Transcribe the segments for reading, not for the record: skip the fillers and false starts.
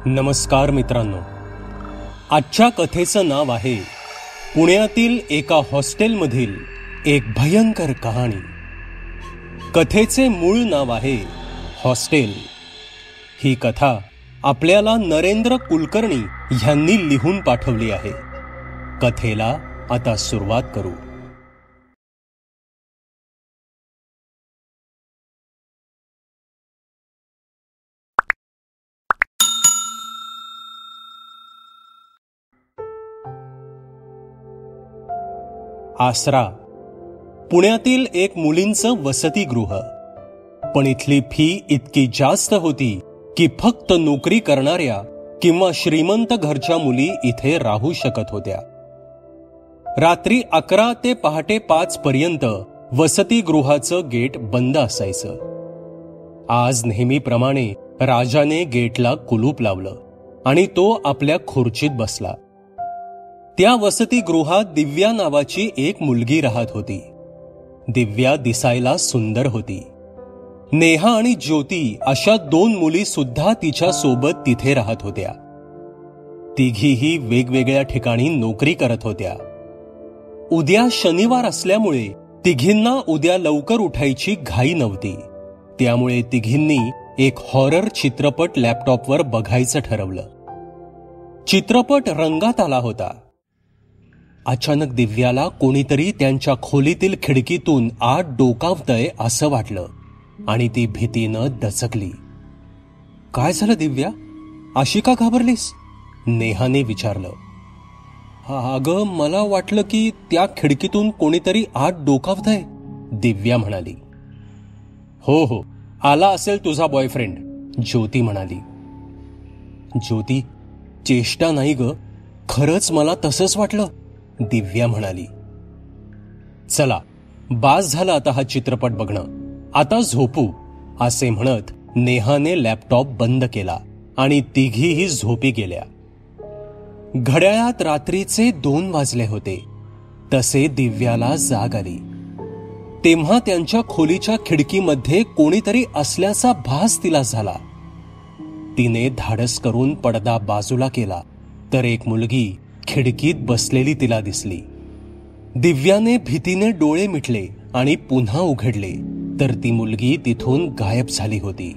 नमस्कार मित्रांनो, आजच्या कथेचं नाव आहे पुण्यातील एका हॉस्टेलमधील एक भयंकर कहाणी. कथेचे मूळ नाव आहे हॉस्टेल. ही कथा आपल्याला नरेंद्र कुलकर्णी यांनी लिहून पाठवली आहे. कथेला आता सुरुवात करू. आसरा पुण्यातील एक मुलींचं वसतिगृह. पण इथली फी इतकी जास्त होती की फक्त नोकरी करणाऱ्या किंवा श्रीमंत घरच्या मुली इथे राहू शकत होत्या. रात्री 11 ते पहाटे 5 पर्यंत वसतिगृहाचं गेट बंद असायचं. आज नेहमीप्रमाणे राजाने गेटला कुलूप लावलं आणि तो आपल्या खुर्चीत बसला. त्या वसतिगृहात दिव्या नावाची एक मुलगी राहत होती. दिव्या दिसायला सुंदर होती. नेहा आणि ज्योती अशा 2 मुली सुद्धा तिच्या सोबत तिथे राहत होत्या. तिघीही वेगवेगळ्या ठिकाणी नोकरी करत होत्या. उद्या शनिवार असल्यामुळे तिघींना उद्या लवकर उठायची घाई नव्हती. त्यामुळे तिघींनी एक हॉरर चित्रपट लॅपटॉपवर बघायचं ठरवलं. चित्रपट रंगात आला होता. अचानक दिव्याला कोणीतरी त्यांच्या खोलीतील खिडकीतून आत डोकावतंय असं वाटलं आणि ती भीतीनं दचकली. काय झालं दिव्या, अशी का घाबरलीस? नेहाने विचारलं. अगं, मला वाटलं की त्या खिडकीतून कोणीतरी आत डोकावतंय, दिव्या म्हणाली. हो, आला असेल तुझा बॉयफ्रेंड, ज्योती म्हणाली. ज्योती, चेष्टा नाही ग, खरंच मला तसंच वाटलं, दिव्या म्हणाली. चला, बास झालं आता हा चित्रपट बघणं, आता झोपू, असे म्हणत नेहाने लॅपटॉप बंद केला आणि तिघीही झोपी गेल्या. घड्याळात रात्रीचे 2 वाजले होते. तसे दिव्याला जाग आली. तेव्हा त्यांच्या खोलीच्या खिडकीमध्ये कोणीतरी असल्याचा भास तिला झाला. तिने धाडस करून पडदा बाजूला केला तर एक मुलगी खिडकीत बसलेली तिला दिसली. दिव्याने भीतीने डोळे मिटले आणि पुन्हा उघडले तर ती मुलगी तिथून गायब झाली होती.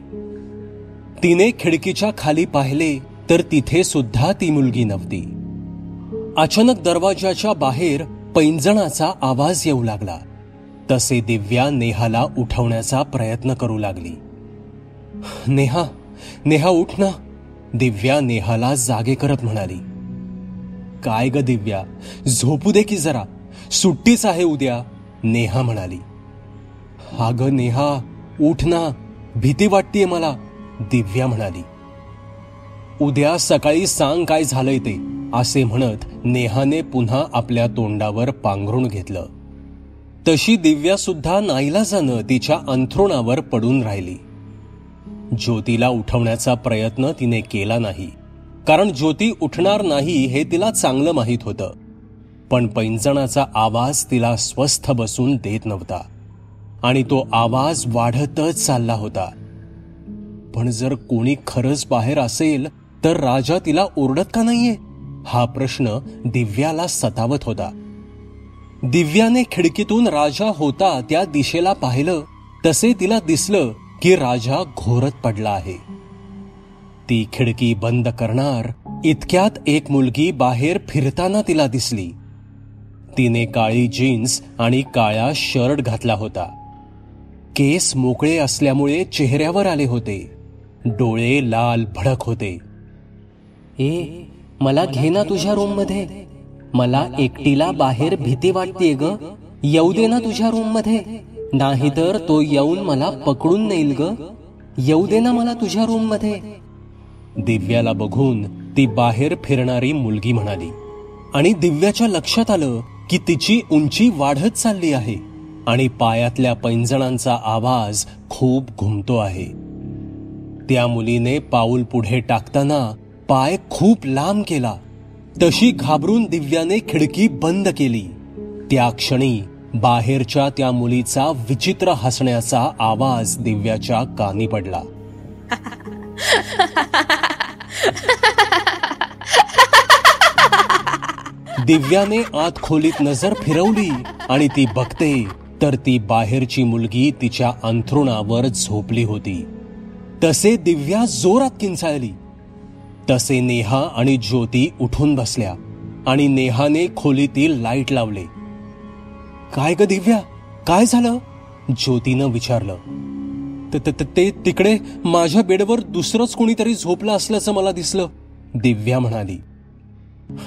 तिने खिडकीच्या खाली पाहिले तर तिथे सुद्धा ती मुलगी नव्हती. अचानक दरवाजाच्या बाहेर पैंजणाचा आवाज येऊ लागला. तसे दिव्या नेहाला उठवण्याचा प्रयत्न करू लागली. नेहा उठ ना, दिव्या नेहाला जागे करत म्हणाली. काय ग दिव्या, झोपू दे की जरा, सुट्टीच आहे उद्या, नेहा म्हणाली. अगं नेहा, उठ ना, भीती वाटतेय मला, दिव्या म्हणाली. उद्या सकाळी सांग काय झालंय ते, असे म्हणत नेहाने पुन्हा आपल्या तोंडावर पांघरून घेतलं. तशी दिव्या सुद्धा नाईलाजानं तिच्या अंथरुणावर पडून राहिली. ज्योतीला उठवण्याचा प्रयत्न तिने केला नाही, कारण ज्योती उठणार नाही हे तिला चांगलं माहीत होतं. पण पैंजणाचा आवाज तिला स्वस्थ बसून देत नव्हता आणि तो आवाज वाढतच चालला होता. पण जर कोणी खरंच बाहेर असेल तर राजा तिला ओरडत का नाहीये, हा प्रश्न दिव्याला सतावत होता. दिव्याने खिडकीतून राजा होता त्या दिशेला पाहिलं. तसे तिला दिसलं की राजा घोरत पडला आहे. ती खिडकी बंद करणार इतक्यात एक मुलगी बाहेर फिरताना तिला दिसली. तिने काळी जीन्स आणि काळा शर्ट घातला होता. केस मोकळे असल्यामुळे चेहऱ्यावर आले होते. डोळे लाल भडक होते. मला घे ना तुझ्या रूम मध्ये, मला एकटीला बाहेर भीती वाटतेय ग, येऊ दे ना तुझ्या रूम मध्ये, नाहीतर तो येऊन मला पकडून नेईल ग, येऊ दे ना मला तुझ्या रूम मध्ये, दिव्याला बघून ती बाहेर फिरणारी मुलगी म्हणाली. आणि दिव्याच्या लक्षात आलं की तिची उंची वाढत चालली आहे आणि पायातल्या पैंजणांचा आवाज खूप घुमतो आहे. त्या मुलीने पाऊल पुढे टाकताना पाय खूप लांब केला. तशी घाबरून दिव्याने खिडकी बंद केली. त्या क्षणी बाहेरच्या त्या मुलीचा विचित्र हसण्याचा आवाज दिव्याच्या कानी पडला. दिव्याने आत खोलीत नजर फिरवली आणि ती बघते तर ती बाहेरची मुलगी तिच्या अंथरुणावर झोपली होती. तसे दिव्या जोरात किंचाळली. तसे नेहा आणि ज्योती उठून बसल्या आणि नेहाने खोलीतील लाईट लावले. काय ग दिव्या, काय झालं? ज्योतीनं विचारलं. ते तिकडे माझ्या बेडवर दुसरंच कोणीतरी झोपलं असल्याचं मला दिसलं, दिव्या म्हणाली.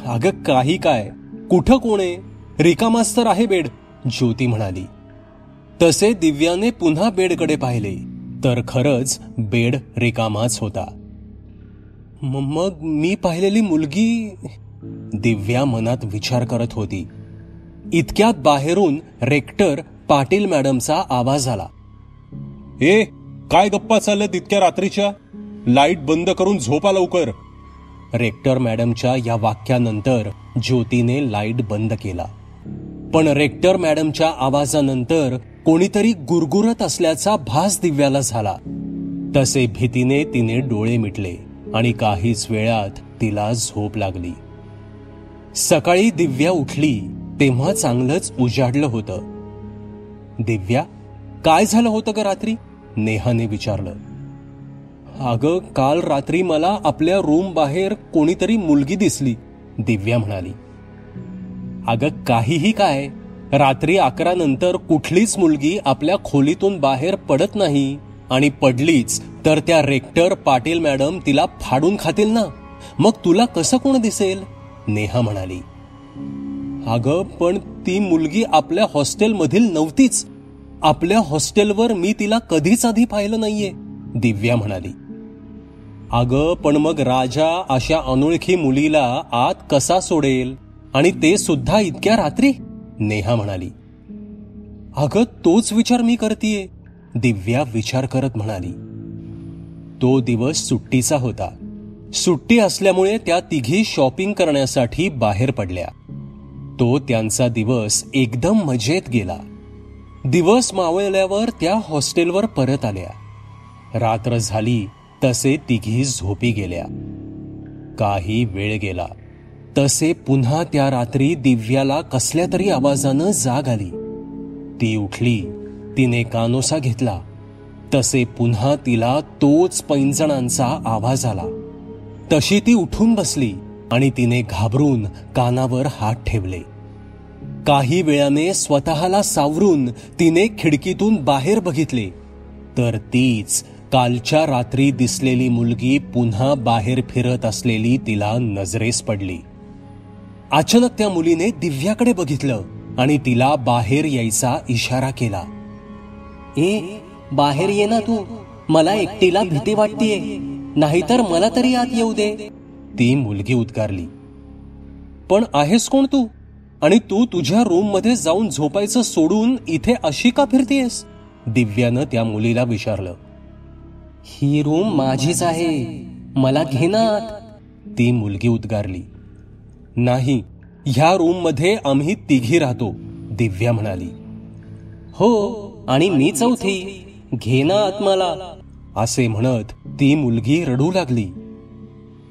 अगं काही काय, कुठं कोण आहे? रिकामाच तर आहे बेड, ज्योती म्हणाली. तसे दिव्याने पुन्हा बेडकडे पाहिले तर खरंच बेड रिकामाच होता. मग मी पाहिलेली मुलगी? दिव्या मनात विचार करत होती. इतक्यात बाहेरून रेक्टर पाटील मॅडमचा आवाज आला. ए, काय गप्पा चालल्यात इतक्या रात्रीच्या? लाईट बंद करून झोपा लवकर. रेक्टर मॅडमच्या या वाक्यानंतर ज्योतीने लाईट बंद केला. पण रेक्टर मॅडमच्या आवाजानंतर कोणीतरी गुरगुरत असल्याचा भास दिव्याला झाला. तसे भीतीने तिने डोळे मिटले आणि काहीच वेळात तिला झोप लागली. सकाळी दिव्या उठली तेव्हा चांगलंच उजाडलं होतं. दिव्या, काय झालं होतं ग रात्री? नेहाने विचारलं. अगं, काल रात्री मला आपल्या रूम बाहेर कोणीतरी मुलगी दिसली, दिव्या म्हणाली. अगं काहीही काय, रात्री 11 नंतर कुठलीच मुलगी आपल्या खोलीतून बाहेर पडत नाही, आणि पडलीच तर त्या रेक्टर पाटील मॅडम तिला फाडून खातील ना. मग तुला कसं कोण दिसेल? नेहा म्हणाली. अगं पण ती मुलगी आपल्या हॉस्टेलमधील नव्हतीच. आपल्या हॉस्टेलवर मी तिला कधीच आधी पाहिलं नाहीये, दिव्या म्हणाली. अगं पण मग राजा अशा अनोळखी मुलीला आत कसा सोडेल, आणि ते सुद्धा इतक्या रात्री? नेहा म्हणाली. अगं तोच विचार मी करतीये, दिव्या विचार करत म्हणाली. तो दिवस सुट्टीचा होता. सुट्टी असल्यामुळे त्या तिघी शॉपिंग करण्यासाठी बाहेर पडल्या. तो त्यांचा दिवस एकदम मजेत गेला. दिवस मावळल्यावर त्या हॉस्टेलवर परत आल्या. रात्र झाली तसे तिघी झोपी गेल्या. काही वेळ गेला तसे पुन्हा त्या रात्री दिव्याला कसल्या तरी आवाजानं जाग आली. ती उठली, तिने कानोसा घेतला. तसे पुन्हा तिला तोच पैंजणांचा आवाज आला. तशी ती उठून बसली आणि तिने घाबरून कानावर हात ठेवले. काही वेळाने स्वतःला सावरून तिने खिडकीतून बाहेर बघितले तर तीच कालच्या रात्री दिसलेली मुलगी पुन्हा बाहेर फिरत असलेली तिला नजरेस पडली. अचानक त्या मुलीने दिव्याकडे बघितलं आणि तिला बाहेर यायचा इशारा केला. ए, बाहेर ये ना तू, मला एकटीला भीती वाटतेय, नाहीतर मला तरी आत येऊ दे, ती मुलगी उद्गारली. पण आहेस कोण तू? आणि तू तुझ्या रूम मध्ये जाऊन झोपायचं सोडून इथे अशी का फिरतेस? दिव्यानं त्या मुलीला विचारलं. ही रूम माझीच आहे, मला घे ना आत, ती मुलगी उद्गारली. नाही, ह्या रूम मध्ये आम्ही तिघी राहतो, दिव्या म्हणाली. हो, आणि मी चौथी, घे ना आत मला, असे म्हणत ती मुलगी रडू लागली.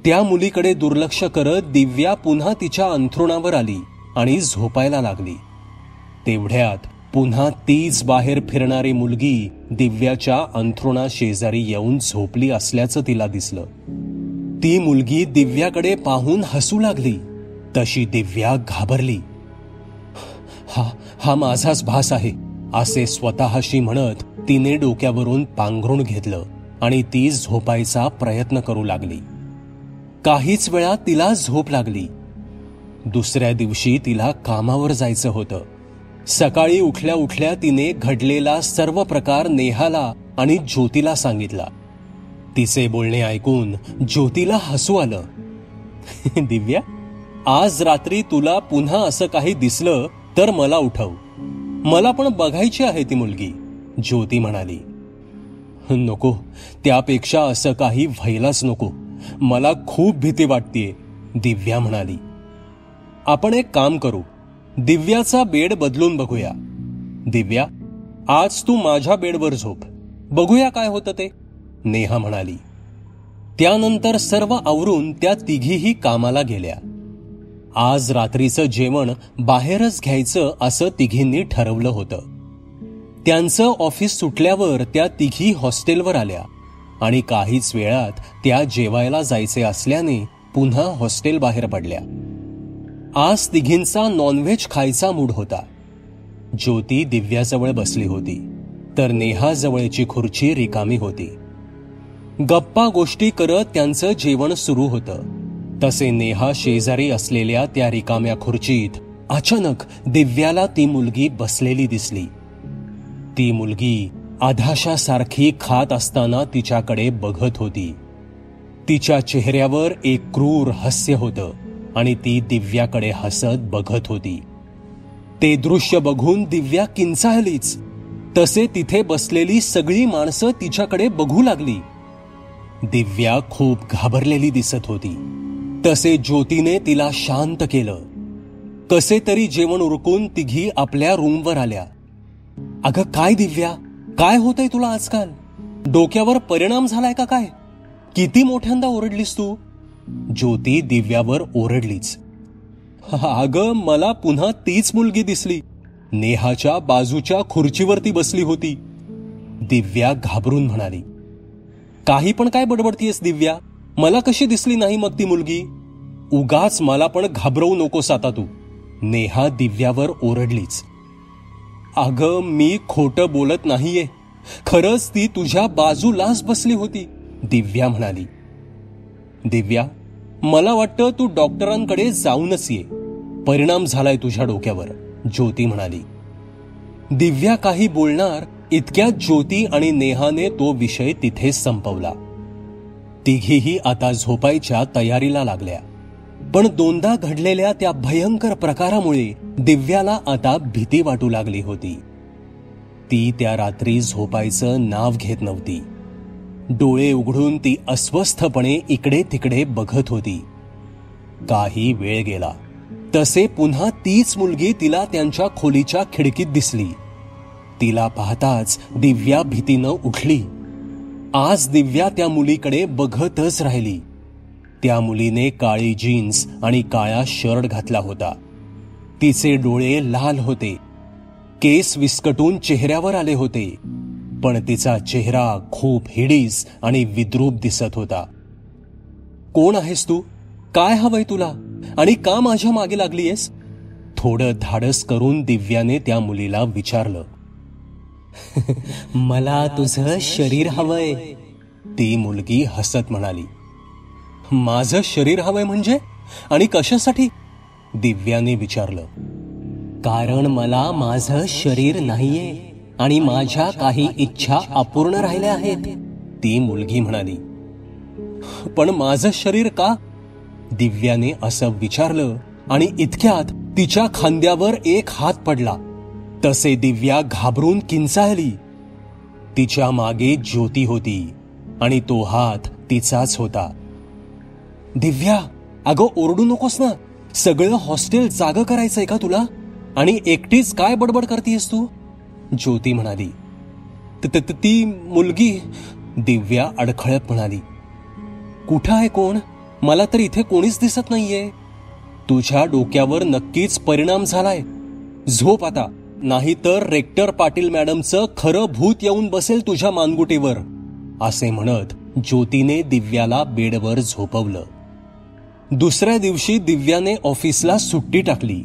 त्या मुलीकडे दुर्लक्ष करत दिव्या पुन्हा तिच्या अंथरुणावर आली आणि झोपायला लागली. तेवढ्यात पुन्हा तीच बाहेर फिरणारी मुलगी दिव्याच्या अंथरुणा शेजारी येऊन झोपली असल्याचं तिला दिसलं. ती मुलगी दिव्याकडे पाहून हसू लागली. तशी दिव्या घाबरली. हा माझाच भास आहे, असे स्वतःशी म्हणत तिने डोक्यावरून पांघरूण घेतलं आणि ती झोपायचा प्रयत्न करू लागली. काहीच वेळा तिला झोप लागली. दुसऱ्या दिवशी तिला कामावर जायचं होतं. सकाळी उठल्या उठल्या तिने घडलेला सर्व प्रकार नेहाला आणि ज्योतीला सांगितला. तिचे बोलणे ऐकून ज्योतीला हसू आलं. दिव्या, आज रात्री तुला पुन्हा असं काही दिसलं तर मला उठव, मला पण बघायची आहे ती मुलगी, ज्योती म्हणाली. नको, त्यापेक्षा असं काही व्हायलाच नको, मला खूप भीती वाटतेय, दिव्या म्हणाली. आपण एक काम करू, दिव्याचा बेड बदलून बघूया. दिव्या, आज तू माझ्या बेडवर झोप, बघूया काय होतं ते, नेहा म्हणाली. त्यानंतर सर्व आवरून त्या तिघीही कामाला गेल्या. आज रात्रीचं जेवण बाहेरच घ्यायचं असं तिघींनी ठरवलं होतं. त्यांचं ऑफिस सुटल्यावर त्या तिघी हॉस्टेलवर आल्या आणि काहीच वेळात त्या जेवायला जायचे असल्याने पुन्हा हॉस्टेल बाहेर पडल्या. आज तिघींचा नॉनव्हेज खायचा मूड होता. ज्योती दिव्याजवळ बसली होती, तर नेहाजवळची खुर्ची रिकामी होती. गप्पा गोष्टी करत त्यांचं जेवण सुरू होतं. तसे नेहा शेजारी असलेल्या त्या रिकाम्या खुर्चीत अचानक दिव्याला ती मुलगी बसलेली दिसली. ती मुलगी आधाशासारखी खात असताना तिच्याकडे बघत होती. तिच्या चेहऱ्यावर एक क्रूर हास्य होतं आणि ती दिव्याकडे हसत बघत होती. ते दृश्य बघून दिव्या किंचाळलीच. तसे तिथे बसलेली सगळी माणसं तिच्याकडे बघू लागली. दिव्या खूप घाबरलेली दिसत होती. तसे ज्योतीने तिला शांत केलं. कसे तरी जेवण उरकून तिघी आपल्या रूमवर आल्या. अगं काय दिव्या, काय होतंय तुला आजकाल? डोक्यावर परिणाम झालाय का काय? किती मोठ्यांदा ओरडलीस तू? ज्योती दिव्यावर ओरडलीच. अगं मला पुन्हा तीच मुलगी दिसली. नेहाच्या बाजूच्या खुर्चीवरती बसली होती. दिव्या घाबरून म्हणाली. काही पण काय बडबडतीयस दिव्या? मला कशी दिसली नाही मग ती मुलगी? उगाच मला पण घाबरवू नकोस आता तू. नेहा दिव्यावर ओरडलीच. अगं मी खोटं बोलत नाहीये, खरंच ती तुझ्या बाजूलाच बसली होती, दिव्या म्हणाली. दिव्या, मला वाटतं तू डॉक्टरांकडे जाऊनच ये. परिणाम झालाय तुझ्या डोक्यावर, ज्योती म्हणाली. दिव्या काही बोलणार इतक्यात ज्योती आणि नेहाने तो विषय तिथेच संपवला. तिघीही आता झोपायच्या तयारीला लागल्या. पण दोनदा घडलेल्या त्या भयंकर प्रकारामुळे दिव्याला आता भीती वाटू लागली होती. ती त्या रात्री झोपायचं नाव घेत नव्हती. डोळे उघडून ती अस्वस्थपणे इकडे तिकडे बघत होती. काही वेळ गेला. तसे पुन्हा तीच मुलगी तिला त्यांच्या खोलीच्या खिडकीत दिसली. तिला पाहताच दिव्या भीतीनं उठली. आज दिव्या त्या मुलीकडे बघतच राहिली. त्या मुलीने काळी जीन्स आणि काळा शर्ट घातला होता. तिचे डोळे लाल होते. केस विस्कटून चेहऱ्यावर आले होते. पण तिचा चेहरा खूप हिडीस आणि विद्रूप दिसत होता. कोण आहेस तू? काय हवंय तुला? आणि का माझ्या मागे लागलीयस? थोडं धाडस करून दिव्याने त्या मुलीला विचारलं. मला तुझं शरीर हवंय, ती मुलगी हसत म्हणाली. माझं शरीर हवंय म्हणजे? आणि कशासाठी? दिव्याने विचारलं. कारण मला माझं शरीर नाहीये आणि माझ्या काही इच्छा अपूर्ण राहिल्या आहेत, ती मुलगी म्हणाली. पण माझं शरीर का? दिव्याने असं विचारलं आणि इतक्यात तिच्या खांद्यावर एक हात पडला. तसे दिव्या घाबरून किंचाळली. तिच्या मागे ज्योती होती आणि तो हात तिचाच होता. दिव्या, अगं ओरडू नकोस ना. सगळं हॉस्टेल जागं करायचंय का तुला? आणि एकटीच काय बडबड करतीयस तू? ज्योती म्हणाली. ती मुलगी, दिव्या अडखळत म्हणाली. कुठं आहे कोण? मला तर इथे कोणीच दिसत नाहीये. तुझ्या डोक्यावर नक्कीच परिणाम झालाय. झोप आता, नाहीतर रेक्टर पाटील मॅडमचं खरं भूत येऊन बसेल तुझ्या मानगुटीवर, असे म्हणत ज्योतीने दिव्याला बेडवर झोपवलं. दुसऱ्या दिवशी दिव्याने ऑफिसला सुट्टी टाकली.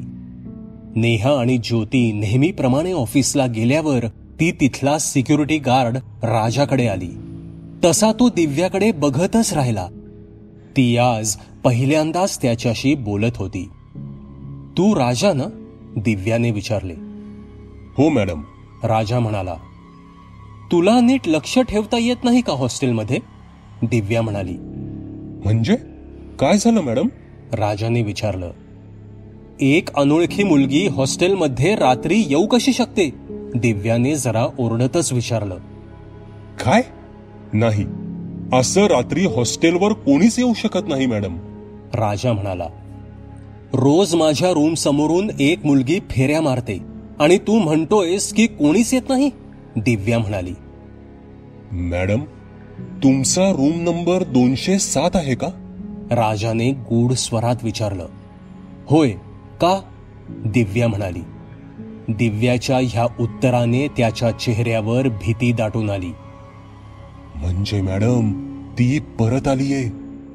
नेहा आणि ज्योती नेहमीप्रमाणे ऑफिसला गेल्यावर ती तिथला सिक्युरिटी गार्ड राजाकडे आली. तसा तो दिव्याकडे बघतच राहिला. ती आज पहिल्यांदाच त्याच्याशी बोलत होती. तू राजा ना? दिव्याने विचारले. हो मॅडम, राजा म्हणाला. तुला नीट लक्ष ठेवता येत नाही का हॉस्टेलमध्ये? दिव्या म्हणाली. म्हणजे काय झालं मॅडम? राजाने विचारलं. एक अनोळखी मुलगी हॉस्टेलमध्ये रात्री येऊ कशी शकते? दिव्याने जरा ओरडतच विचारलं. काय? नाही, असं रात्री हॉस्टेलवर कोणीच येऊ शकत नाही मॅडम, राजा म्हणाला. रोज माझ्या रूम समोरून एक मुलगी फेऱ्या मारते आणि तू म्हणतोयस की कोणीच येत नाही? दिव्या म्हणाली. मॅडम, तुमचा रूम नंबर 207 आहे का? राजाने गूढ स्वरात विचारलं. होय, का? दिव्या म्हणाली. दिव्याच्या ह्या उत्तराने त्याच्या चेहऱ्यावर भीती दाटून आली. म्हणजे मॅडम, ती परत आलीये.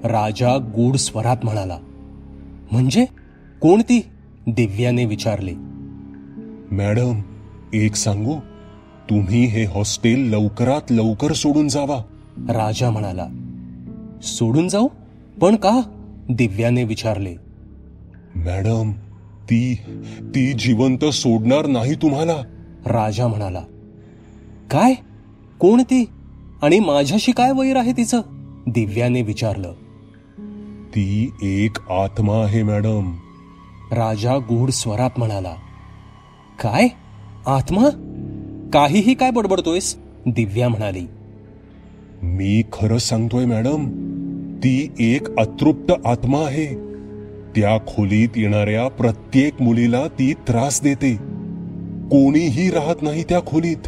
राजा गूढ स्वरात म्हणाला. म्हणजे कोणती? दिव्याने विचारले. मॅडम, एक सांगू, तुम्ही हे हॉस्टेल लवकरात लवकर सोडून जावा. राजा म्हणाला. सोडून जाऊ? पण का? दिव्याने विचारले. मॅडम, ती जिवंत सोडणार नाही तुम्हाला. राजा म्हणाला. काय? कोण ती? आणि माझ्याशी काय वैर आहे तिचं? दिव्याने विचारलं. ती एक आत्मा आहे मॅडम. राजा गूढ स्वरात म्हणाला. काय? आत्मा? काहीही काय बडबडतोयस? दिव्या म्हणाली. मी खरं सांगतोय मॅडम, ती एक अतृप्त आत्मा आहे. त्या खोलीत येणाऱ्या प्रत्येक मुलीला ती त्रास देते. कोणीही राहत नाही त्या खोलीत.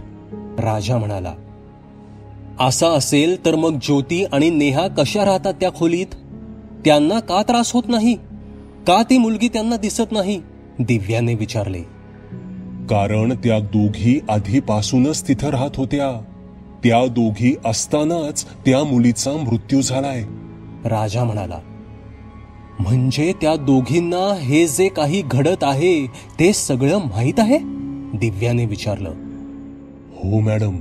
राजा म्हणाला. असं असेल तर मग ज्योती आणि नेहा कशा राहतात त्या खोलीत? त्यांना का त्रास होत नाही? का ती मुलगी त्यांना दिसत नाही? दिव्याने विचारले. कारण त्या दोघी आधीपासूनच तिथं राहत होत्या. त्या दोघी असतानाच त्या मुलीचा मृत्यू झालाय. राजा म्हणाला. म्हणजे त्या दोघींना हे जे काही घडत आहे ते सगळं माहीत आहे? दिव्याने विचारलं. हो मॅडम,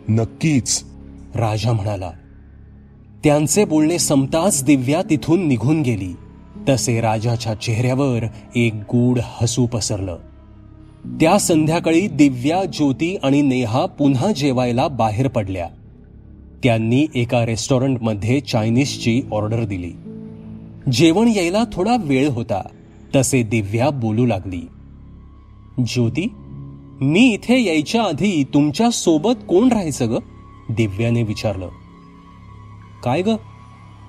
नक्कीच. राजा म्हणाला. त्यांचे बोलणे संपताच दिव्या तिथून निघून गेली. तसे राजाच्या चेहऱ्यावर एक गूढ हसू पसरलं. त्या संध्याकाळी दिव्या, ज्योती आणि नेहा पुन्हा जेवायला बाहेर पडल्या. त्यांनी एका रेस्टॉरंटमध्ये चायनीजची ऑर्डर दिली. जेवण यायला थोडा वेळ होता. तसे दिव्या बोलू लागली. ज्योती, मी इथे यायच्या आधी तुमच्या सोबत कोण राहायचं ग? दिव्याने विचारलं. काय ग,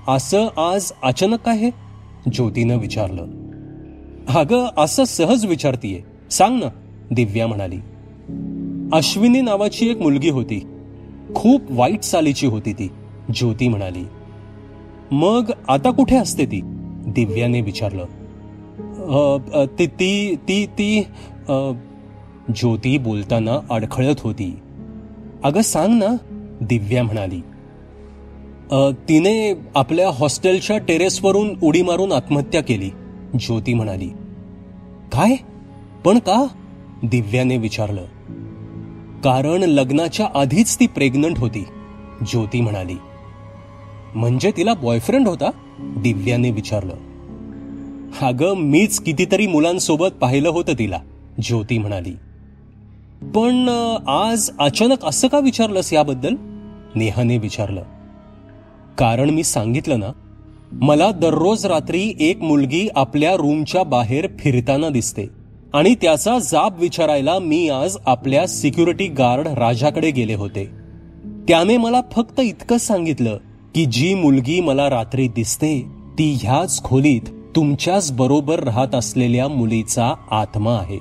असं आज अचानक काय हे? ज्योतीनं विचारलं. अगं, असं सहज विचारतीये, सांग ना, दिव्या म्हणाली. अश्विनी नावाची एक मुलगी होती. खूप वाईट सालीची होती ती, ज्योती म्हणाली. मग आता कुठे असते ती? दिव्याने विचारलं. ती ती ती ती ज्योती बोलताना अडखळत होती. अगं सांग ना, दिव्या म्हणाली. तिने आपल्या हॉस्टेलच्या टेरेसवरून उडी मारून आत्महत्या केली, ज्योती म्हणाली. काय? पण का? दिव्याने विचारलं. कारण लग्नाच्या आधीच ती प्रेग्नंट होती, ज्योती म्हणाली. म्हणजे तिला बॉयफ्रेंड होता? दिव्याने विचारलं. अगं, मीच कितीतरी मुलांसोबत पाहिलं होतं तिला, ज्योती म्हणाली. पण आज अचानक असं का विचारलंस याबद्दल? नेहाने विचारलं. कारण मी सांगितलं ना, मला दररोज रात्री एक मुलगी आपल्या रूमच्या बाहेर फिरताना दिसते आणि त्याचा जाब विचारायला मी आज आपल्या सिक्युरिटी गार्ड राजाकडे गेले होते. त्याने मला फक्त इतकंच सांगितलं की जी मुलगी मला रात्री दिसते ती ह्याच खोलीत तुमच्याच बरोबर राहत असलेल्या मुलीचा आत्मा आहे.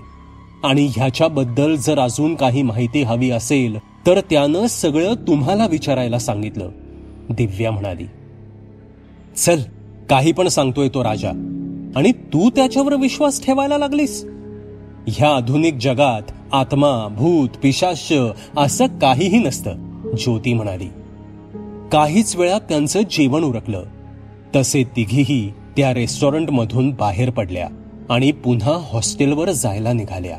आणि ह्याच्याबद्दल जर अजून काही माहिती हवी असेल तर त्यानं सगळं तुम्हाला विचारायला सांगितलं, दिव्या म्हणाली. चल, काही पण सांगतोय तो राजा, आणि तू त्याच्यावर विश्वास ठेवायला लागलीस? ह्या आधुनिक जगात आत्मा, भूत, पिशाच असं काहीही नसतं, ज्योती म्हणाली. काहीच वेळात त्यांचं जेवण उरकलं. तसे तिघीही त्या रेस्टॉरंटमधून बाहेर पडल्या आणि पुन्हा हॉस्टेलवर जायला निघाल्या.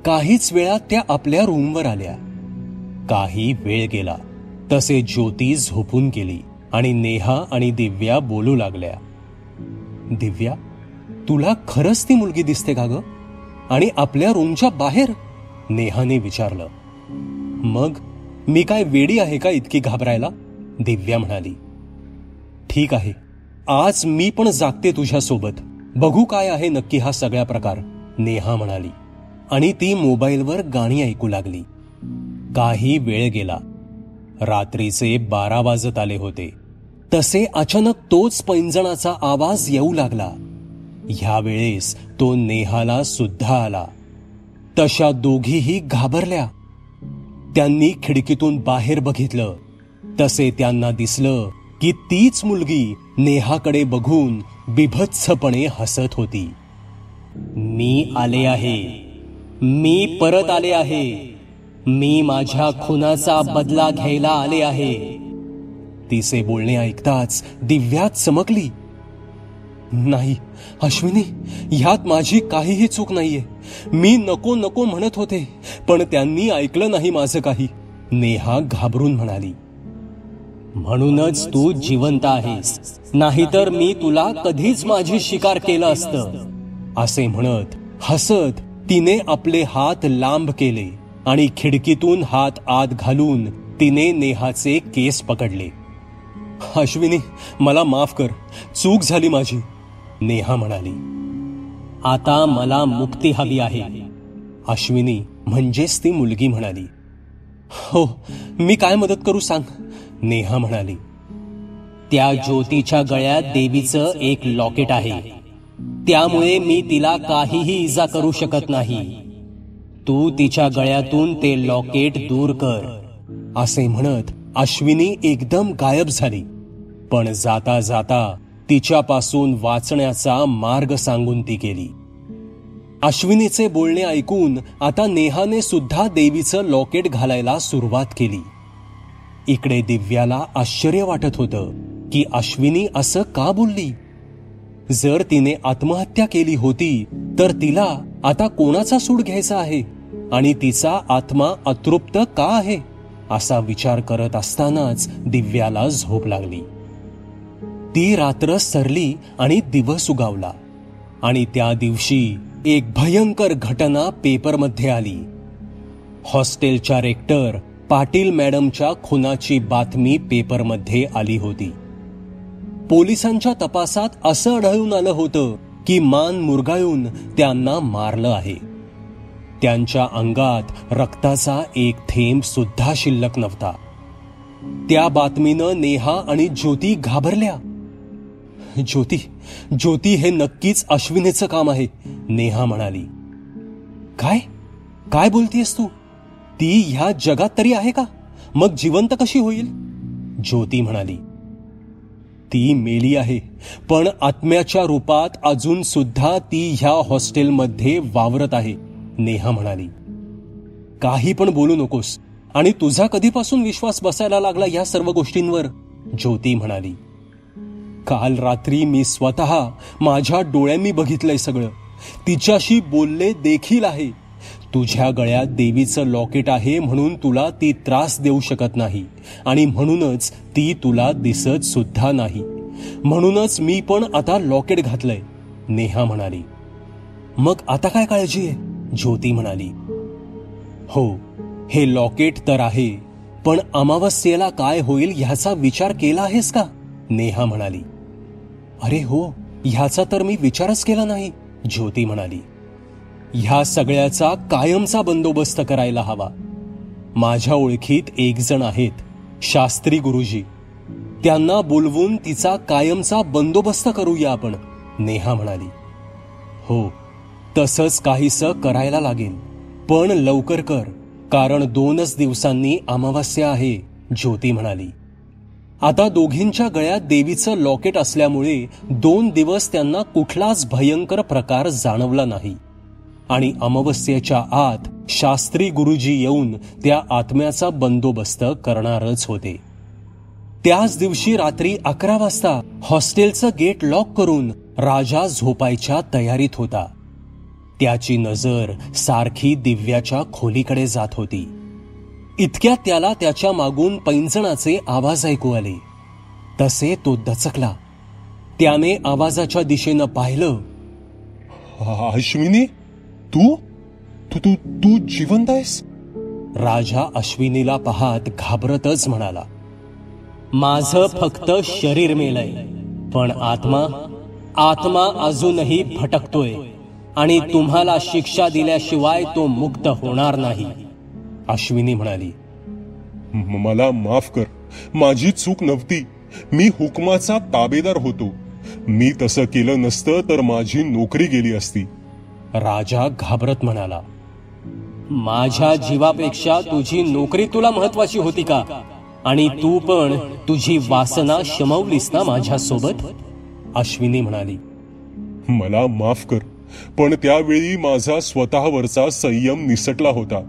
काहीच वेळात त्या आपल्या रूमवर आल्या. काही वेळ गेला तसे ज्योती झोपून गेली आणि नेहा आणि दिव्या बोलू लागल्या. दिव्या, तुला खरंच ती मुलगी दिसते का ग? आणि आपल्या रूमच्या बाहेर? नेहाने विचारलं. मग मी काय वेडी आहे का इतकी घाबरायला? दिव्या म्हणाली. ठीक आहे, आज मी पण जागते तुझ्यासोबत, बघू काय आहे नक्की हा सगळा प्रकार, नेहा म्हणाली. आणि ती मोबाईलवर गाणी ऐकू लागली. काही वेळ गेला. रात्रीचे 12 वाजत आले होते. तसे अचानक तोच पैंजणाचा आवाज येऊ लागला. ह्या वेळेस तो नेहाला सुद्धा आला. तशा दोघीही घाबरल्या. त्यांनी खिडकीतून बाहेर बघितलं तसे त्यांना दिसलं की तीच मुलगी नेहाकडे बघून बिभत्सपणे हसत होती. मी आले आहे, मी परत आले आहे, मी माझ्या खुनाचा बदला घ्यायला आले आहे. तिचे बोलणे ऐकताच दिव्या चमकली. नाही अश्विनी, ह्यात माझी काहीही चूक नाहीये. मी नको नको म्हणत होते, पण त्यांनी ऐकलं नाही माझं काही. नेहा घाबरून म्हणाली. म्हणूनच तू जिवंत आहेस, नाहीतर मी तुला कधीच माझी शिकार केलं असतं. असे म्हणत हसत तिने आपले हात लांब केले आणि खिडकीतून हात आत घालून तिने नेहाचे केस पकडले. अश्विनी, मला माफ कर, चूक झाली माझी, नेहा म्हणाली. आता मला मुक्ती हवी आहे, अश्विनी म्हणजेच ती मुलगी म्हणाली. हो, मी काय मदत करू सांग, नेहा म्हणाली. त्या ज्योतीच्या गळ्यात देवीचं एक लॉकेट आहे, त्यामुळे मी तिला काहीही इजा करू शकत नाही. तू तिच्या गळ्यातून ते लॉकेट दूर कर. असे म्हणत अश्विनी एकदम गायब झाली. पण जाता जाता तिच्यापासून वाचण्याचा मार्ग सांगून ती गेली. अश्विनीचे बोलणे ऐकून आता नेहाने सुद्धा देवीचं लॉकेट घालायला सुरुवात केली. इकडे दिव्याला आश्चर्य वाटत होतं की अश्विनी असं का बोलली. जर तिने आत्महत्या केली होती तर तिला आता कोणाचा सूड घ्यायचा आहे आणि तिचा आत्मा अतृप्त का आहे, असा विचार करत असतानाच दिव्याला झोप लागली. ती रात्र सरली आणि दिवस उगावला आणि त्या दिवशी एक भयंकर घटना पेपरमध्ये आली. हॉस्टेलच्या रेक्टर पाटील मॅडमच्या खुनाची बातमी पेपरमध्ये आली होती. पोलिसांच्या तपासात असं आढळून आलं होतं की मान मुरगाळून त्यांना मारलं आहे. त्यांच्या अंगात रक्ताचा एक थेंब सुद्धा शिल्लक नव्हता. त्या बातमीनं नेहा आणि ज्योती घाबरल्या. ज्योती, हे नक्कीच अश्विनीचं काम आहे, नेहा म्हणाली. काय काय बोलतीयस तू? ती ह्या जगात तरी आहे का? मग जिवंत कशी होईल? ज्योती म्हणाली. ती मेली आहे, पण आत्म्याच्या रूपात अजून सुद्धा ती ह्या हॉस्टेलमध्ये वावरत आहे, नेहा म्हणाली. काही पण बोलू नकोस. आणि तुझा कधीपासून विश्वास बसायला लागला या सर्व गोष्टींवर? ज्योती म्हणाली. काल रात्री मी स्वतः माझ्या डोळ्यांनी बघितलंय सगळं. तिच्याशी बोलले देखील आहे. तुझ्या गळ्यात देवीचं लॉकेट आहे म्हणून तुला ती त्रास देऊ शकत नाही आणि म्हणूनच ती तुला दिसत सुद्धा नाही. म्हणूनच मी पण आता लॉकेट घातलंय, नेहा म्हणाली. मग आता काय काळजी आहे? ज्योती म्हणाली. हो, हे लॉकेट तर आहे, पण अमावस्येला काय होईल ह्याचा विचार केला आहेस का? नेहा म्हणाली. अरे हो, ह्याचा तर मी विचारच केला नाही, ज्योती म्हणाली. ह्या सगळ्याचा कायमचा बंदोबस्त करायला हवा. माझ्या ओळखीत एक जण आहेत, शास्त्री गुरुजी. त्यांना बोलवून तिचा कायमचा बंदोबस्त करूया आपण, नेहा म्हणाली. हो, तसंच काहीसं करायला लागेल, पण लवकर कर, कारण 2च दिवसांनी अमावास्या आहे, ज्योती म्हणाली. आता दोघींच्या गळ्यात देवीचं लॉकेट असल्यामुळे 2 दिवस त्यांना कुठलाच भयंकर प्रकार जाणवला नाही आणि अमावस्येच्या आत शास्त्री गुरुजी येऊन त्या आत्म्याचा बंदोबस्त करणारच होते. त्याच दिवशी रात्री 11 वाजता हॉस्टेलचं गेट लॉक करून राजा झोपायच्या तयारीत होता. त्याची नजर सारखी दिव्याच्या खोलीकडे जात होती. इतक्यात त्याला त्याच्या मागून पैंजणाचे आवाज ऐकू आले. तसे तो दचकला. त्याने आवाजाच्या दिशेनं पाहिलं. अश्विनी, तू तू तू तू जिवंत आहेस? राजा अश्विनीला पाहत घाबरतच म्हणाला. माझं फक्त शरीर मेलय, पण आत्मा अजूनही भटकतोय आणि तुम्हाला शिक्षा दिल्याशिवाय तो मुक्त होणार नाही, अश्विनी म्हणाली. मला माफ कर, माझी चूक नव्हती. मी हुकमाचा ताबेदार होतो. मी तसं केलं नसतं तर माझी नोकरी गेली असती, राजा घाबरत म्हणाला. माझ्या जीवापेक्षा तुझी नोकरी तुला महत्वाची होती का? आणि तू पण तुझी वासना शमवलीस ना माझ्यासोबत? अश्विनी म्हणाली. मला माफ कर, पण त्यावेळी माझा स्वतःवरचा संयम निसटला होता.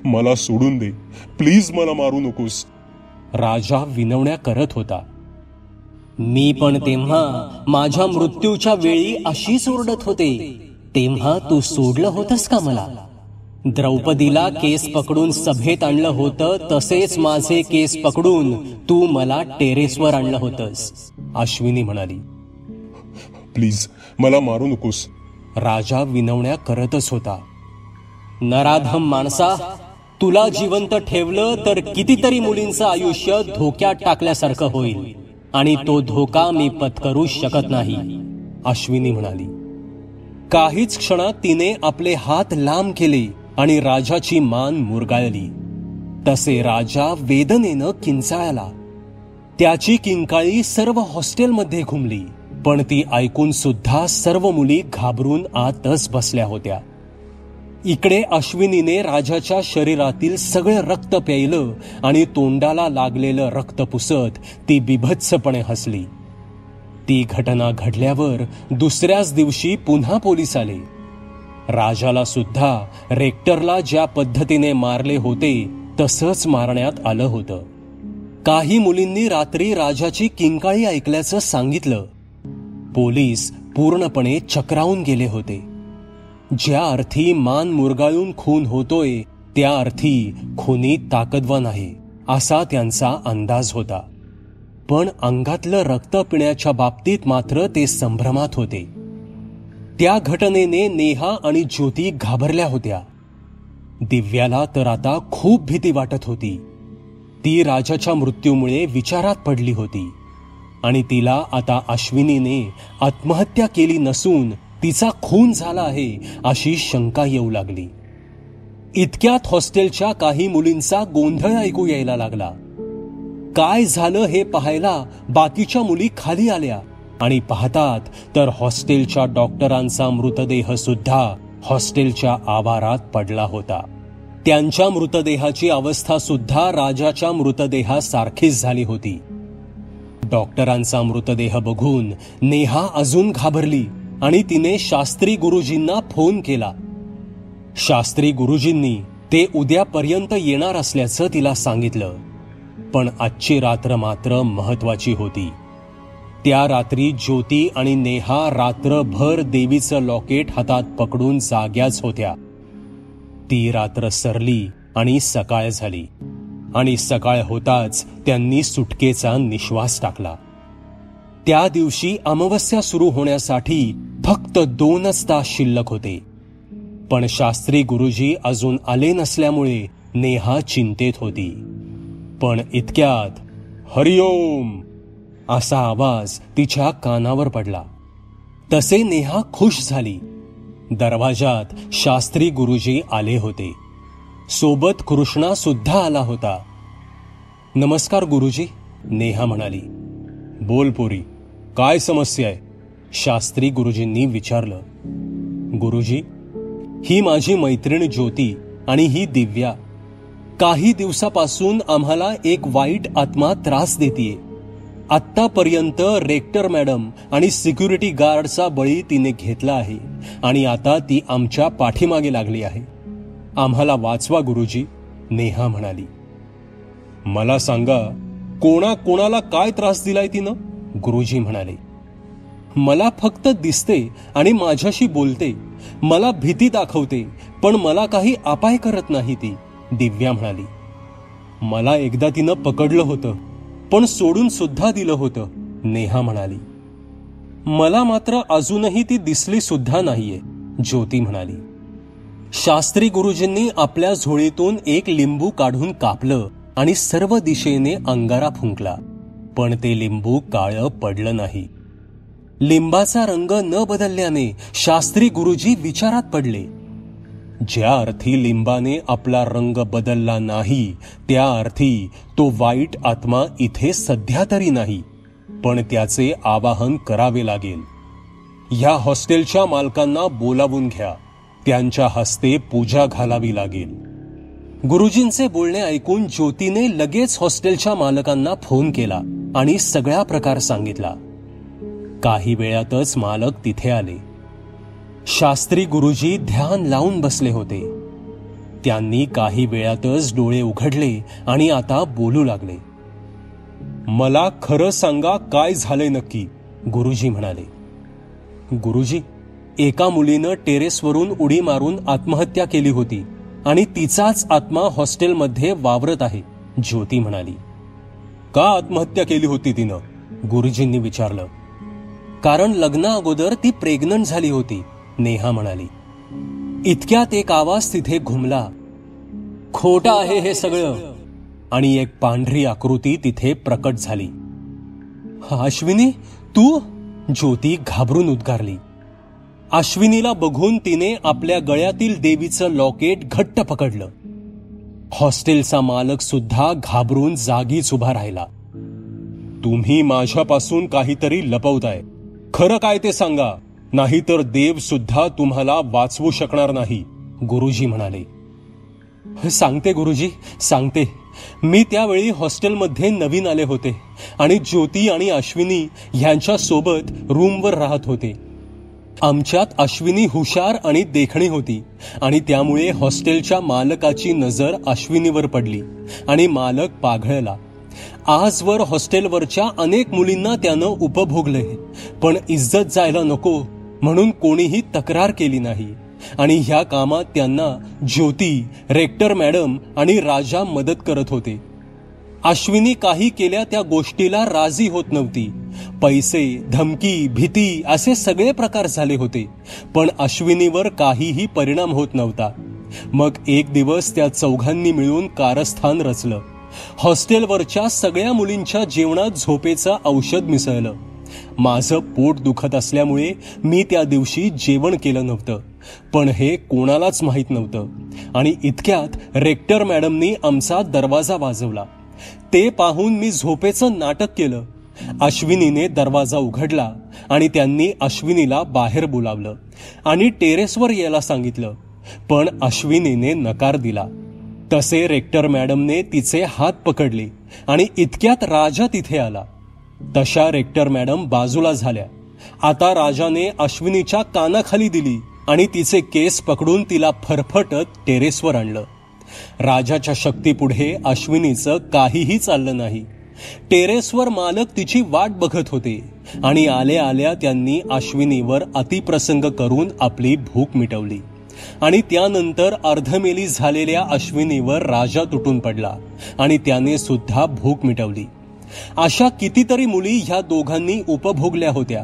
मला सोडून दे प्लीज, मला मारू नकोस. राजा विनवण्या करत होता. मी पण तेव्हा माझ्या मृत्यूच्या वेळी अशीच ओरडत होते. तेव्हा तू सोडलं होतंस का मला? द्रौपदीला केस पकडून सभेत आणलं होतं, तसेच माझे केस पकडून तू मला टेरेसवर आणलं होतंस. अश्विनी म्हणाली. प्लीज मला मारू नकोस. राजा विनवण्या करतच होता. नराधम माणसा, तुला जिवंत ठेवलं तर कितीतरी मुलींचं आयुष्य धोक्यात टाकल्यासारखं होईल, आणि तो धोका मी पत्करू शकत नाही. अश्विनी म्हणाली. काहीच क्षणात तिने आपले हात लांब केले आणि राजाची मान मुरगाळली. तसे राजा वेदनेनं किंचाळला. त्याची किंकाळी सर्व हॉस्टेलमध्ये घुमली, पण ती ऐकून सुद्धा सर्व मुली घाबरून आतच बसल्या होत्या. इकडे अश्विनीने राजाच्या शरीरातील सगळे रक्त प्यायलं आणि तोंडाला लागलेलं रक्त पुसत ती बिभत्सपणे हसली. ती घटना घडल्यावर दुसऱ्याच दिवशी पुन्हा पोलीस आले. राजाला सुद्धा रेक्टरला ज्या पद्धतीने मारले होते तसंच मारण्यात आलं होतं. काही मुलींनी रात्री राजाची किंकाळी ऐकल्याचं सांगितलं. पोलीस पूर्णपणे चक्रावून गेले होते. ज्या अर्थी मान मुरगाळून खून होतोय त्या अर्थी खुनी ताकदवान आहे असा त्यांचा अंदाज होता. पण अंगातलं रक्त पिण्याच्या बाबतीत मात्र ते संभ्रमात होते. त्या घटनेने नेहा आणि ज्योती घाबरल्या होत्या. दिव्याला तर आता खूप भीती वाटत होती. ती राजाच्या मृत्यूमुळे विचारात पडली होती आणि तिला आता अश्विनीने आत्महत्या केली नसून तिचा खून झाला आहे अशी शंका येऊ लागली. इतक्यात हॉस्टेलच्या काही मुलींचा गोंधळ ऐकू यायला लागला. काय झालं हे पाहायला बाकीच्या मुली खाली आल्या आणि पाहतात तर हॉस्टेलच्या डॉक्टरांचा मृतदेह सुद्धा हॉस्टेलच्या आवारात पडला होता. त्यांच्या मृतदेहाची अवस्था सुद्धा राजाच्या मृतदेहासारखीच झाली होती. डॉक्टरांचा मृतदेह बघून नेहा अजून घाबरली आणि तिने शास्त्री गुरुजींना फोन केला. शास्त्री गुरुजींनी ते उद्यापर्यंत येणार असल्याचं तिला सांगितलं. पण आजची रात्र मात्र महत्वाची होती. त्या रात्री ज्योती आणि नेहा रात्रभर देवीचं लॉकेट हातात पकडून जाग्याच होत्या. ती रात्र सरली आणि सकाळ झाली आणि सकाळ होताच त्यांनी सुटकेचा निश्वास टाकला. त्या दिवशी अमावस्या सुरू होण्यासाठी फक्त 2च तास शिल्लक होते. पण शास्त्री गुरुजी अजून आले नसल्यामुळे नेहा चिंतेत होती. पण इतक्यात हरिओम असा आवाज तिच्या कानावर पडला. तसे नेहा खुश झाली. दरवाजात शास्त्री गुरुजी आले होते. सोबत कृष्णा सुद्धा आला होता. नमस्कार गुरुजी, नेहा म्हणाली. बोल पोरी, काय समस्या आहे? शास्त्री गुरुजींनी विचारलं. गुरुजी, ही माझी मैत्रीण ज्योती आणि ही दिव्या. काही दिवसापासून आम्हाला एक वाईट आत्मा त्रास देतीये. आत्तापर्यंत रेक्टर मॅडम आणि सिक्युरिटी गार्डचा बळी तिने घेतला आहे आणि आता ती आमच्या पाठीमागे लागली आहे. आम्हाला वाचवा गुरुजी, नेहा म्हणाली. मला सांगा, कोणाला काय त्रास दिलाय तिनं? गुरुजी म्हणाले. मला फक्त दिसते आणि माझ्याशी बोलते. मला भीती दाखवते, पण मला काही अपाय करत नाही ती, दिव्या म्हणाली. मला एकदा तिनं पकडलं होतं, पण सोडून सुद्धा दिलं होतं, नेहा म्हणाली. मला मात्र अजूनही ती दिसली सुद्धा नाहीये, ज्योती म्हणाली. शास्त्री गुरुजींनी आपल्या झोळीतून एक लिंबू काढून कापलं आणि सर्व दिशेने अंगारा फुंकला, पण ते लिंबू काळं पडलं नाही. लिंबाचा रंग न बदलल्याने शास्त्री गुरुजी विचारात पडले. ज्या अर्थी लिंबाने आपला रंग बदलला नाही त्या अर्थी तो वाईट आत्मा इथे सध्या तरी नाही, पण त्याचे आवाहन करावे लागेल. ह्या हॉस्टेलच्या मालकांना बोलावून घ्या. त्यांच्या हस्ते पूजा घालावी लागेल. गुरुजींचे बोलणे ऐकून ज्योतीने लगेच हॉस्टेलच्या मालकांना फोन केला आणि सगळा प्रकार सांगितला. काही वेळातच मालक तिथे आले. शास्त्री गुरुजी ध्यान लावून बसले होते. त्यांनी काही वेळातच डोळे उघडले आणि आता बोलू लागले. मला खरं सांगा, काय झालंय नक्की? गुरुजी म्हणाले. गुरुजी, एका मुलीनं टेरेसवरून उडी मारून आत्महत्या केली होती आणि तिचाच आत्मा हॉस्टेलमध्ये वावरत आहे, ज्योती म्हणाली. का आत्महत्या केली होती तिनं? गुरुजींनी विचारलं. कारण लग्ना अगोदर ती प्रेग्नंट झाली होती, नेहा म्हणाली. इतक्यात एक आवाज तिथे घुमला. खोटं आहे हे सगळं. आणि एक पांढरी आकृती तिथे प्रकट झाली. अश्विनी, तू? ज्योती घाबरून उद्गारली. अश्विनीला बघून तिने आपल्या गळ्यातील देवीचं लॉकेट घट्ट पकडलं. हॉस्टेलचा मालक सुद्धा घाबरून जागीच उभा राहिला. तुम्ही माझ्यापासून काहीतरी लपवताय. खरं काय ते सांगा, नाहीतर देव सुद्धा तुम्हाला वाचवू शकणार नाही, गुरुजी म्हणाले. सांगते गुरुजी, सांगते. मी त्यावेळी हॉस्टेलमध्ये नवीन आले होते आणि ज्योती आणि अश्विनी ह्यांच्या सोबत रूमवर राहत होते. आमच्यात अश्विनी हुशार आणि देखणी होती आणि त्यामुळे हॉस्टेलच्या मालकाची नजर अश्विनीवर पडली आणि मालक पाघळला. आजवर हॉस्टेलवरच्या अनेक मुलींना त्यानं उपभोगले, पण इज्जत जायला नको म्हणून कोणीही तक्रार केली नाही. आणि ह्या कामात त्यांना ज्योती, रेक्टर मॅडम आणि राजा मदत करत होते. अश्विनी काही केल्या त्या गोष्टीला राजी होत नव्हती. पैसे, धमकी, भीती असे सगळे प्रकार झाले होते, पण अश्विनीवर काहीही परिणाम होत नव्हता. मग एक दिवस त्या चौघांनी मिळून कारस्थान रचलं. हॉस्टेलवरच्या सगळ्या मुलींच्या जेवणात झोपेचं औषध मिसळलं. माझं पोट दुखत असल्यामुळे मी त्या दिवशी जेवण केलं नव्हतं, पण हे कोणालाच माहीत नव्हतं. आणि इतक्यात रेक्टर मॅडमनी आमचा दरवाजा वाजवला. ते पाहून मी झोपेचं नाटक केलं. अश्विनीने दरवाजा उघडला आणि त्यांनी अश्विनीला बाहेर बोलावलं आणि टेरेसवर यायला सांगितलं, पण अश्विनीने नकार दिला. तसे रेक्टर मॅडमने तिचे हात पकडले आणि इतक्यात राजा तिथे आला. तशा रेक्टर मॅडम बाजूला झाल्या. आता राजाने अश्विनीच्या कानाखाली दिली आणि तिचे केस पकडून तिला फरफटत टेरेसवर आणलं. राजाच्या शक्तीपुढे अश्विनीचं काहीही चाललं नाही. टेरेसवर मालक तिची वाट बघत होते आणि आल्या आल्या त्यांनी अश्विनीवर अतिप्रसंग करून आपली भूक मिटवली. आणि त्यानंतर अर्धमेली झालेल्या अश्विनीवर राजा तुटून पडला आणि त्याने सुद्धा भूक मिटवली. अशा कितीतरी मुली ह्या दोघांनी उपभोगल्या होत्या.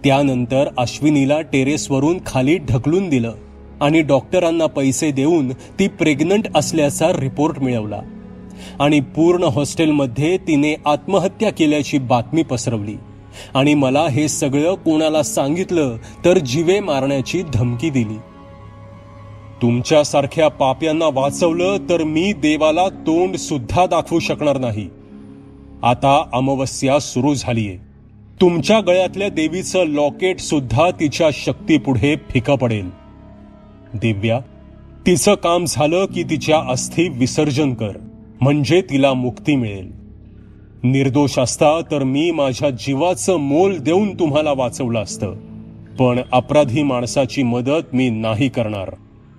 त्यानंतर अश्विनीला टेरेसवरून खाली ढकलून दिलं आणि डॉक्टरांना पैसे देऊन ती प्रेग्नंट असल्याचा रिपोर्ट मिळवला. आणि पूर्ण हॉस्टेलमध्ये तिने आत्महत्या केल्याची बातमी पसरवली. आणि मला हे सगळं कोणाला सांगितलं तर जीवे मारण्याची धमकी दिली. तुमच्यासारख्या पाप्यांना वाचवलं तर मी देवाला तोंड सुद्धा दाखवू शकणार नाही. आता अमावस्या सुरू झालीये. तुमच्या गळ्यातल्या देवीचं लॉकेट सुद्धा तिच्या शक्तीपुढे फिकं पडेल. दिव्या, तिचं काम झालं की तिच्या अस्थी विसर्जन कर, म्हणजे तिला मुक्ती मिळेल. निर्दोष असता तर मी माझ्या जीवाचं मोल देऊन तुम्हाला वाचवलं असतं, पण अपराधी माणसाची मदत मी नाही करणार,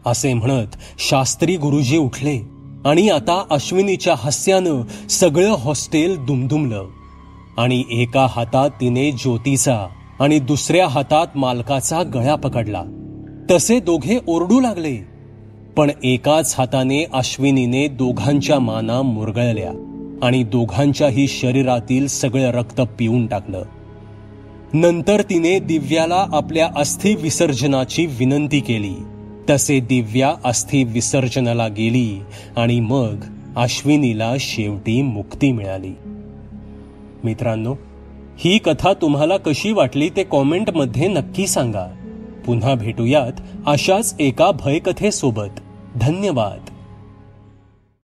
असे म्हणत शास्त्री गुरुजी उठले. आणि आता अश्विनीच्या हास्यानं सगळं हॉस्टेल दुमदुमलं. आणि एका हातात तिने ज्योतीचा आणि दुसऱ्या हातात मालकाचा गळा पकडला. तसे दोघे ओरडू लागले, पण एकाच हाताने अश्विनीने दोघांच्या माना मुरगळल्या आणि दोघांच्याही शरीरातील सगळं रक्त पिऊन टाकलं. नंतर तिने दिव्याला आपल्या अस्थि विसर्जनाची विनंती केली. तसे दिव्या अस्थि विसर्जनाला गेली आणि मग अश्विनीला शेवटी मुक्ती मिळाली. मित्रांनो, ही कथा तुम्हाला कशी वाटली ते कॉमेंटमध्ये नक्की सांगा. पुन्हा भेटूयात अशाच एका भयकथेसोबत. धन्यवाद.